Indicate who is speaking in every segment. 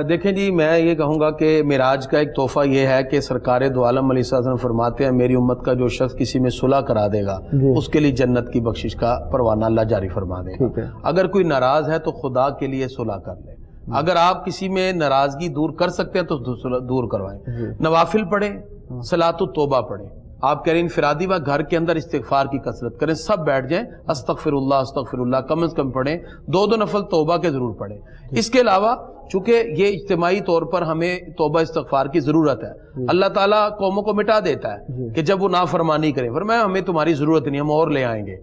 Speaker 1: دیکھیں جی، میں یہ کہوں گا کہ معراج کا ایک تحفہ یہ ہے کہ سرکار دو عالم علیہ السلام فرماتے ہیں میری امت کا جو شخص کسی میں صلح کرا دے گا اس کے لیے جنت کی بخشش کا پروانہ اللہ جاری فرما دے گا۔ اگر کوئی ناراض ہے تو خدا کے لیے صلح کر لے، اگر آپ کسی میں ناراضگی دور کر سکتے ہیں تو دور کروائیں، نوافل پڑھیں، صلاۃ التوبہ پڑھیں۔ آپ کہہ رہے ہیں انفرادی و گھر کے اندر استغفار کی کثرت کریں، سب بیٹھ جائیں، استغفر اللہ کم از کم پڑھیں، دو نفل توبہ کے ضرور پڑھیں۔ اس کے علاوہ چونکہ یہ اجتماعی طور پر ہمیں توبہ استغفار کی ضرورت ہے، اللہ تعالیٰ قوموں کو مٹا دیتا ہے کہ جب وہ نافرمانی کریں، فرمایا ہمیں تمہاری ضرورت نہیں، ہم اور لے آئیں گے۔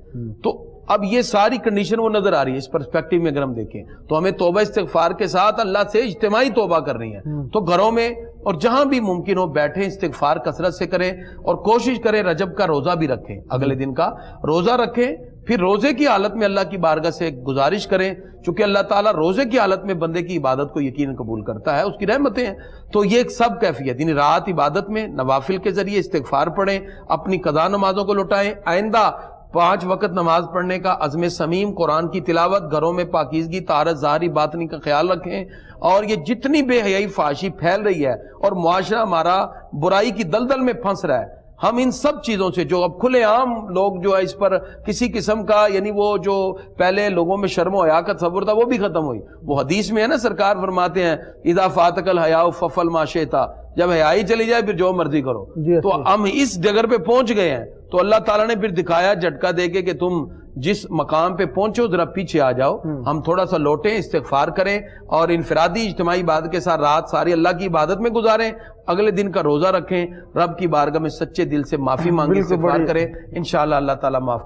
Speaker 1: تو اب یہ ساری کنڈیشن وہ نظر آ رہی ہے، اس پرسپیکٹیو میں اگر ہم دیکھیں تو ہمیں توبہ استغفار کے ساتھ اللہ سے اجتماعی توبہ کرنی ہے۔ تو گھروں میں اور جہاں بھی ممکن ہو بیٹھیں، استغفار کثرت سے کریں، اور کوشش کریں رجب کا روزہ بھی رکھیں، اگلے دن کا روزہ رکھیں۔ پھر روزے کی حالت میں اللہ کی بارگاہ سے گزارش کریں، چونکہ اللہ تعالیٰ روزے کی حالت میں بندے کی عبادت کو یقیناً قبول کرتا ہے، اس کی رحمتیں ہیں۔ تو یہ ایک سب کیفیت، یعنی رات عبادت میں نوافل کے ذریعے استغفار پڑھیں، اپنی قضا نمازوں کو لوٹائیں، آئندہ 5 وقت نماز پڑھنے کا عزم سمیم، قرآن کی تلاوت، گھروں میں پاکیزگی، طہارت ظاہری باطنی کا خیال رکھیں۔ اور یہ جتنی بے حیائی فحاشی پھیل رہی ہے اور معاشرہ ہمارا برائی کی دلدل میں پھنس رہا ہے، ہم ان سب چیزوں سے جو اب کھلے عام لوگ جو ہے اس پر کسی قسم کا، یعنی وہ جو پہلے لوگوں میں شرم و حیا کا تصور تھا وہ بھی ختم ہوئی۔ وہ حدیث میں ہے نا، سرکار فرماتے ہیں اذا فاتک الحیاء ففعل ما شئت، جب حیائی چلی جائے پھر جو مرضی کرو۔ تو ہم اس جگہ پہ پہنچ گئے ہیں، تو اللہ تعالیٰ نے پھر دکھایا جھٹکا دے کے کہ تم جس مقام پہ پہنچو ذرا پیچھے آ جاؤ، ہم تھوڑا سا لوٹیں، استغفار کریں، اور انفرادی اجتماعی عبادت کے ساتھ رات ساری اللہ کی عبادت میں گزاریں، اگلے دن کا روزہ رکھیں، رب کی بارگاہ میں سچے دل سے معافی مانگیں، استغفار کریں، انشاءاللہ اللہ تعالیٰ معاف